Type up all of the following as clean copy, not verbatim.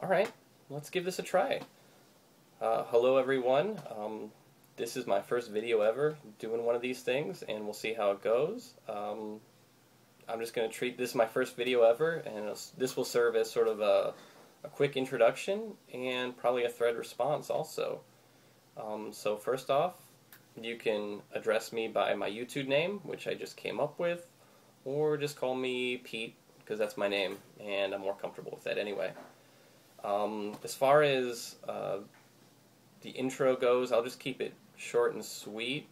Alright, let's give this a try. Hello everyone, this is my first video ever doing one of these things, and we'll see how it goes. I'm just going to treat this my first video ever, and this will serve as sort of a quick introduction and probably a thread response also. So first off, you can address me by my YouTube name, which I just came up with, or just call me Pete, because that's my name, and I'm more comfortable with that anyway. As far as the intro goes, I'll just keep it short and sweet.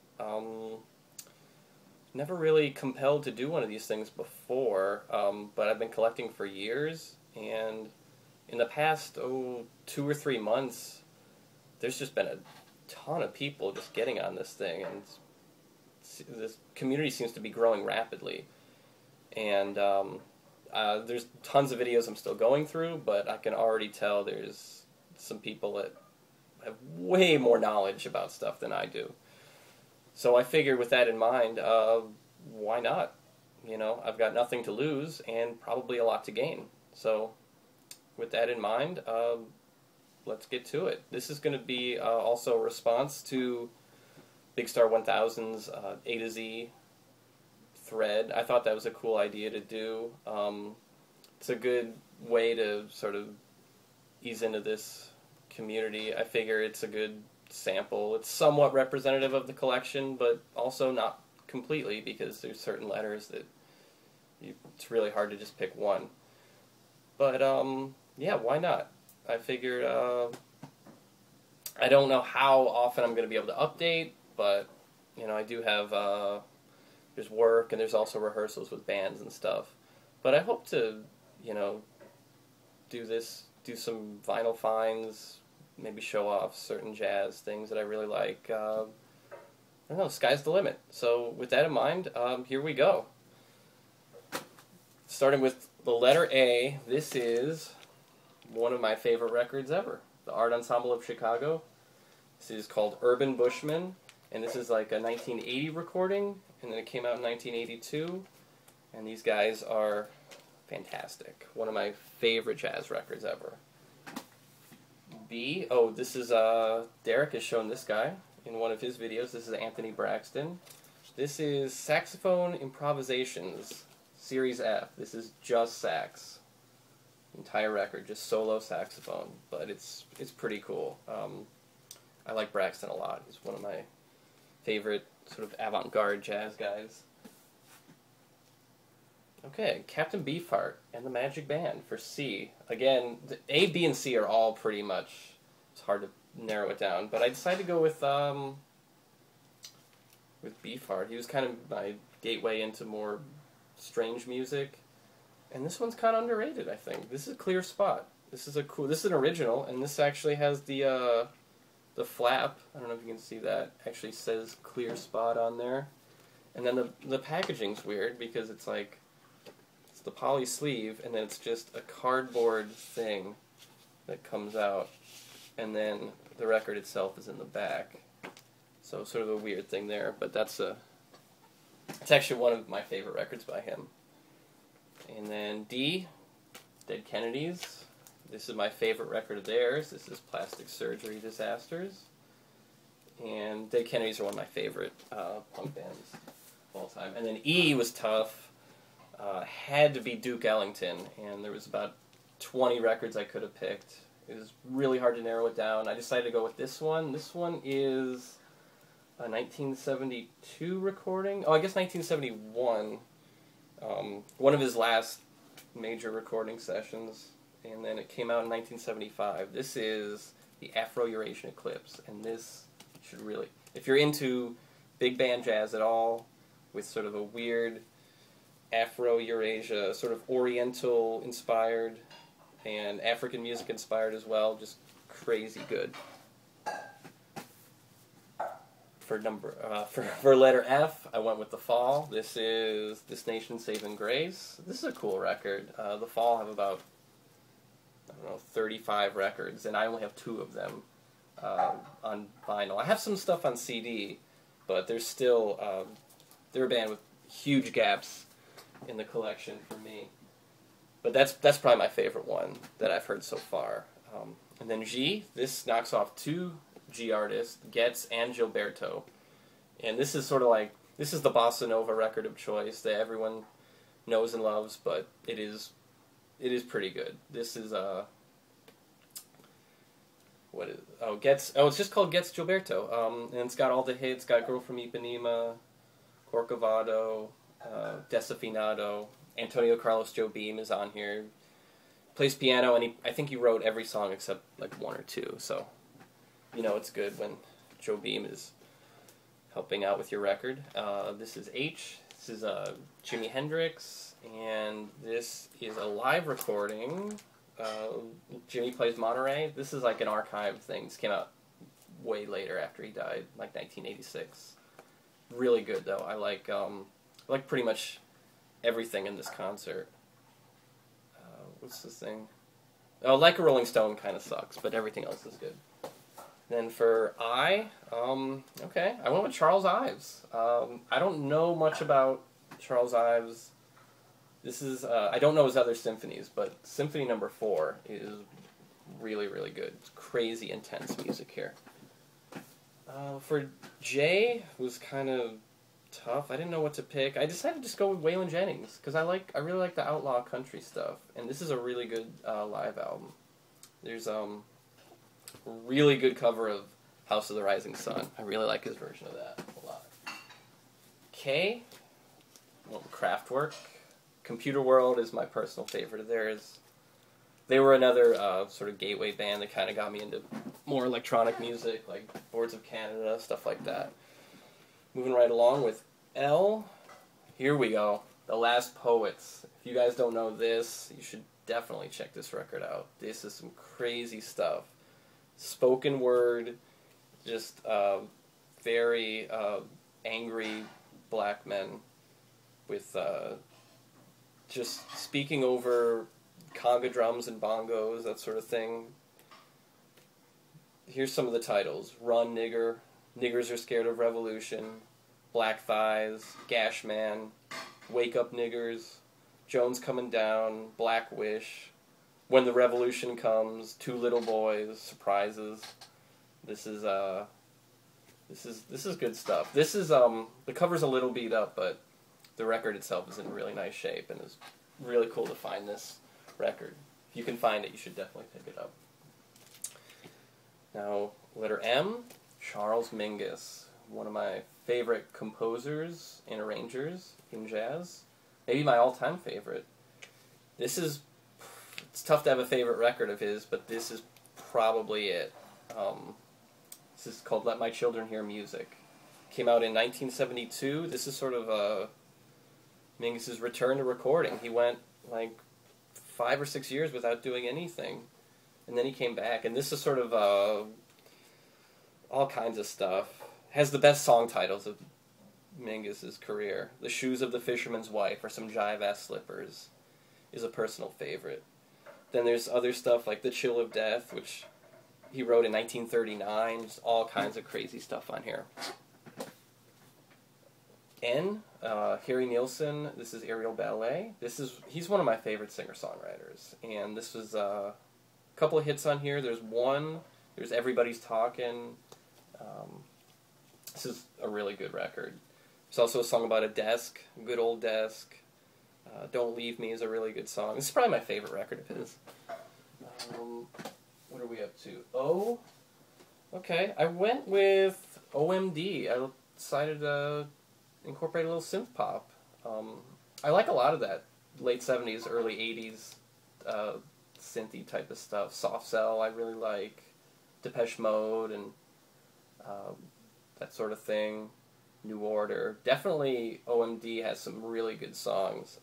Never really compelled to do one of these things before, but I've been collecting for years, and in the past, 2 or 3 months, there's just been a ton of people just getting on this thing, and this community seems to be growing rapidly. And there's tons of videos I'm still going through, but I can already tell there's some people that have way more knowledge about stuff than I do. So I figured with that in mind, why not? You know, I've got nothing to lose and probably a lot to gain. So with that in mind, let's get to it. This is going to be also a response to Big Star 1000's A to Z thread. I thought that was a cool idea to do. It's a good way to sort of ease into this community. I figure it's a good sample. It's somewhat representative of the collection, but also not completely, because there's certain letters that it's really hard to just pick one. But yeah, why not? I figured I don't know how often I'm going to be able to update, but you know, I do have there's work, and there's also rehearsals with bands and stuff. But I hope to, you know, do some vinyl finds, maybe show off certain jazz things that I really like. I don't know, sky's the limit. So with that in mind, here we go. Starting with the letter A, this is one of my favorite records ever. The Art Ensemble of Chicago. This is called Urban Bushman, and this is like a 1980 recording, and then it came out in 1982, and these guys are fantastic. One of my favorite jazz records ever. B, oh, this is, Derek has shown this guy in one of his videos. This is Anthony Braxton. This is Saxophone Improvisations, Series F. This is just sax. Entire record, just solo saxophone, but it's pretty cool. I like Braxton a lot. He's one of my favorite sort of avant-garde jazz guys. Okay, Captain Beefheart and the Magic Band for C. Again, the A, B, and C are all pretty much, it's hard to narrow it down, but I decided to go with Beefheart. He was kind of my gateway into more strange music, and this one's kind of underrated, I think. This is a Clear Spot. This is an original, and this actually has the flap. I don't know if you can see that. Actually says Clear Spot on there. And then the packaging's weird, because it's like, it's the poly sleeve, and then it's just a cardboard thing that comes out, and then the record itself is in the back. So sort of a weird thing there, but it's actually one of my favorite records by him. And then D, Dead Kennedys. This is my favorite record of theirs. This is Plastic Surgery Disasters. And Dead Kennedys are one of my favorite punk bands of all time. And then E was tough. Had to be Duke Ellington. And there was about 20 records I could have picked. It was really hard to narrow it down. I decided to go with this one. This one is a 1972 recording. Oh, I guess 1971. One of his last major recording sessions, and then it came out in 1975. This is the Afro-Eurasian Eclipse, and this should really, if you're into big band jazz at all, with sort of a weird Afro-Eurasia, sort of Oriental inspired, and African music inspired as well, just crazy good. For letter F, I went with The Fall. This is This Nation's Saving Grace. This is a cool record. The Fall have about, I don't know, 35 records, and I only have 2 of them on vinyl. I have some stuff on CD, but there's still, they're a band with huge gaps in the collection for me. But that's probably my favorite one that I've heard so far. And then G, this knocks off two G artists, Getz and Gilberto. And this is sort of like, this is the bossa nova record of choice that everyone knows and loves, but it is pretty good. This is, what is, oh, Getz, oh, it's just called Getz Gilberto. And it's got all the hits, got Girl from Ipanema, Corcovado, Desafinado, Antonio Carlos Jobim is on here. Plays piano, and I think he wrote every song except like one or two, so you know it's good when Jobim is helping out with your record. This is H. This is Jimi Hendrix, and this is a live recording. Jimmy plays Monterey. This is like an archive thing. This came out way later after he died, like 1986. Really good though. I like pretty much everything in this concert. What's this thing? Oh, Like a Rolling Stone kind of sucks, but everything else is good. Then for I, okay, I went with Charles Ives. I don't know much about Charles Ives. This is, I don't know his other symphonies, but Symphony Number 4 is really, really good. It's crazy intense music here. For J, was kind of tough. I didn't know what to pick. I decided to just go with Waylon Jennings because I really like the outlaw country stuff, and this is a really good live album. There's a really good cover of House of the Rising Sun. I really like his version of that a lot. K, well, Kraftwerk. Computer World is my personal favorite of theirs. They were another sort of gateway band that kind of got me into more electronic music, like Boards of Canada, stuff like that. Moving right along with L, here we go, The Last Poets. If you guys don't know this, you should definitely check this record out. This is some crazy stuff. Spoken word, just very angry black men with just speaking over conga drums and bongos, that sort of thing. Here's some of the titles. Run, Nigger, Niggers Are Scared of Revolution, Black Thighs, Gash Man, Wake Up Niggers, Jones Coming Down, Black Wish, When the Revolution Comes, Two Little Boys, Surprises. This is good stuff. This is the cover's a little beat up, but the record itself is in really nice shape, and it's really cool to find this record. If you can find it, you should definitely pick it up. Now, letter M, Charles Mingus, one of my favorite composers and arrangers in jazz. Maybe my all-time favorite. It's tough to have a favorite record of his, but this is probably it. This is called Let My Children Hear Music. Came out in 1972. This is sort of Mingus's return to recording. He went like 5 or 6 years without doing anything, and then he came back, and this is sort of all kinds of stuff. Has the best song titles of Mingus's career. The Shoes of the Fisherman's Wife, or Some Jive-Ass Slippers, is a personal favorite. Then there's other stuff like The Chill of Death, which he wrote in 1939. Just all kinds of crazy stuff on here. N, Harry Nilsson. This is Aerial Ballet. He's one of my favorite singer-songwriters, and this was a couple of hits on here. There's Everybody's Talking. This is a really good record. There's also a song about a desk, a good old desk. Don't Leave Me is a really good song. This is probably my favorite record of his. What are we up to? O? Okay, I went with OMD. I decided to incorporate a little synth pop. I like a lot of that late 70s, early 80s synthy type of stuff. Soft Cell I really like. Depeche Mode and that sort of thing. New Order. Definitely OMD has some really good songs.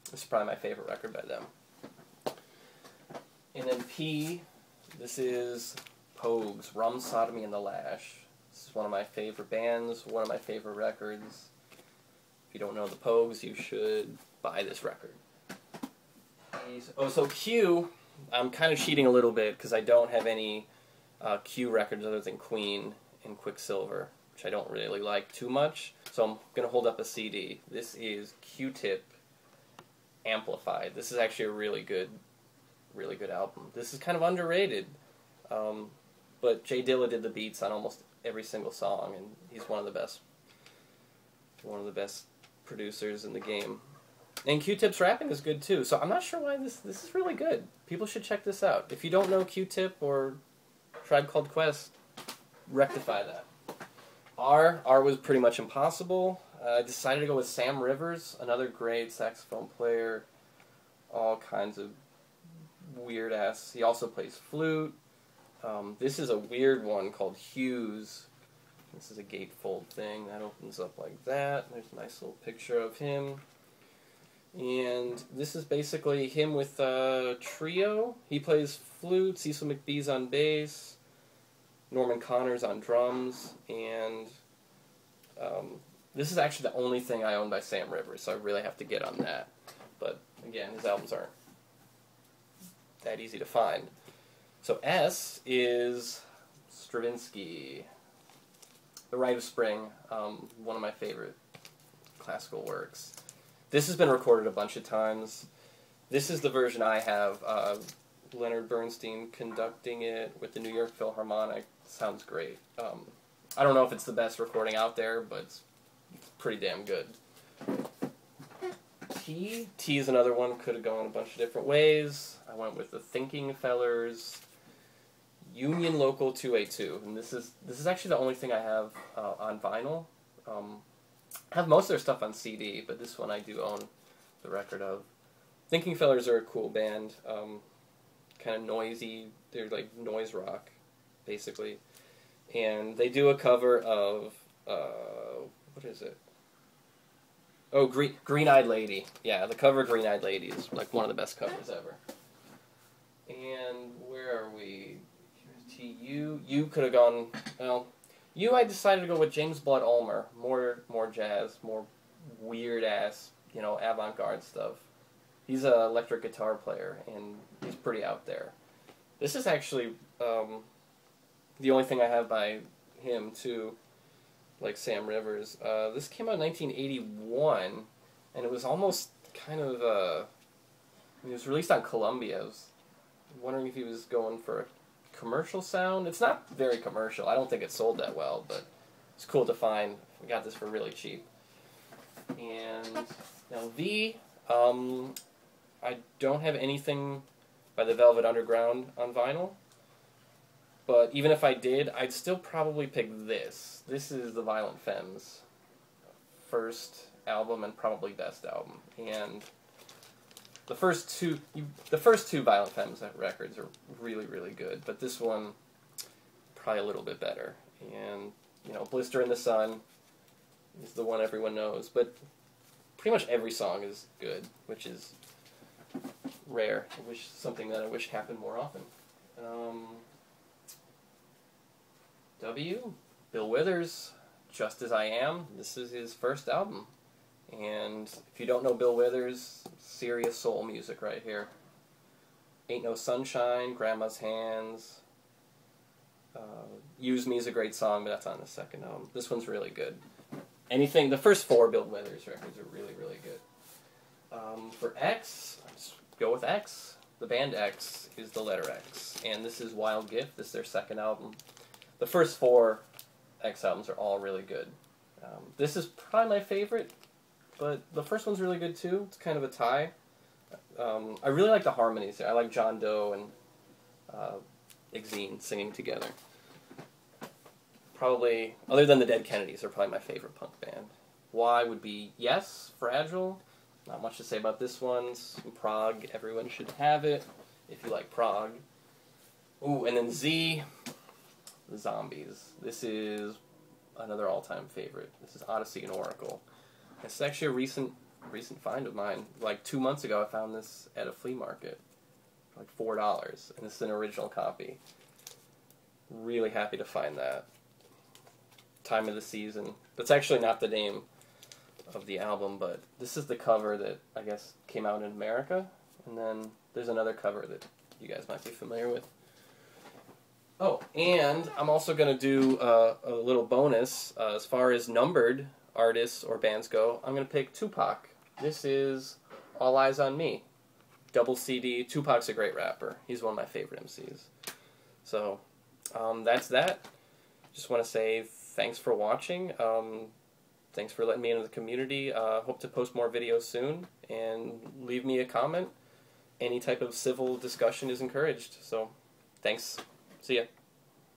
This is probably my favorite record by them. And then P, this is Pogues, Rum, Sodomy, and the Lash. This is one of my favorite bands, one of my favorite records. If you don't know the Pogues, you should buy this record. Oh, so Q, I'm kind of cheating a little bit because I don't have any Q records other than Queen and Quicksilver, which I don't really like too much. So I'm going to hold up a CD. This is Q-Tip Amplified. This is actually a really good really good album. This is kind of underrated, but Jay Dilla did the beats on almost every single song, and he's one of the best producers in the game. And Q-Tip's rapping is good too, so I'm not sure why this is really good. People should check this out. If you don't know Q-Tip or Tribe Called Quest, rectify that. R was pretty much impossible. I decided to go with Sam Rivers, another great saxophone player, all kinds of weird ass. He also plays flute. This is a weird one called Hughes. This is a gatefold thing that opens up like that. There's a nice little picture of him. And this is basically him with a trio. He plays flute, Cecil McBee's on bass, Norman Connors on drums, and this is actually the only thing I own by Sam Rivers, so I really have to get on that. But again, his albums aren't that easy to find. So S is Stravinsky, The Rite of Spring, one of my favorite classical works. This has been recorded a bunch of times. This is the version I have. Leonard Bernstein conducting it with the New York Philharmonic. Sounds great. I don't know if it's the best recording out there, but it's pretty damn good. T is another one. Could have gone a bunch of different ways. I went with the Thinking Fellers Union Local 282, and this is actually the only thing I have on vinyl. I have most of their stuff on CD, but this one I do own the record of. Thinking Fellers are a cool band, kind of noisy. They're like noise rock, basically, and they do a cover of what is it? Oh, Green-Eyed Lady. Yeah, the cover of Green-Eyed Lady is like one of the best covers ever. And where are we? Here's T-U. You could have gone, well, I decided to go with James Blood Ulmer. More jazz, more weird-ass, avant-garde stuff. He's an electric guitar player, and he's pretty out there. This is actually the only thing I have by him, too. Like Sam Rivers. This came out in 1981, and it was almost kind of, it was released on Columbia. I was wondering if he was going for a commercial sound. It's not very commercial. I don't think it sold that well, but it's cool to find. We got this for really cheap. And now V, I don't have anything by the Velvet Underground on vinyl. But even if I did, I'd still probably pick this. This is the Violent Femmes' first album and probably best album. And the first two Violent Femmes records are really, really good. But this one, probably a little bit better. And, Blister in the Sun is the one everyone knows. But pretty much every song is good, which is rare. Something that I wish happened more often. W, Bill Withers, Just As I Am. This is his first album. And if you don't know Bill Withers, serious soul music right here. Ain't No Sunshine, Grandma's Hands. Use Me is a great song, but that's on the second album. This one's really good. The first 4 Bill Withers records are really, really good. For X, let's go with X. The band X is the letter X. And this is Wild Gift. This is their second album. The first 4 X albums are all really good. This is probably my favorite, but the first one's really good too. It's kind of a tie. I really like the harmonies there. I like John Doe and Exene singing together. Probably, other than the Dead Kennedys, they're probably my favorite punk band. Y would be Yes, Fragile. Not much to say about this one. Prague, everyone should have it if you like Prague. Ooh, and then Z, The Zombies. This is another all-time favorite. This is Odyssey and Oracle. It's actually a recent find of mine. Like 2 months ago, I found this at a flea market, like $4, and this is an original copy. Really happy to find that. Time of the Season. That's actually not the name of the album, but this is the cover that I guess came out in America, and then there's another cover that you guys might be familiar with. Oh, and I'm also going to do a little bonus. As far as numbered artists or bands go, I'm going to pick Tupac. This is All Eyes on Me. double CD. Tupac's a great rapper. He's one of my favorite MCs. So, that's that. Just want to say thanks for watching. Thanks for letting me into the community. Hope to post more videos soon, and leave me a comment. Any type of civil discussion is encouraged. So, thanks. See ya.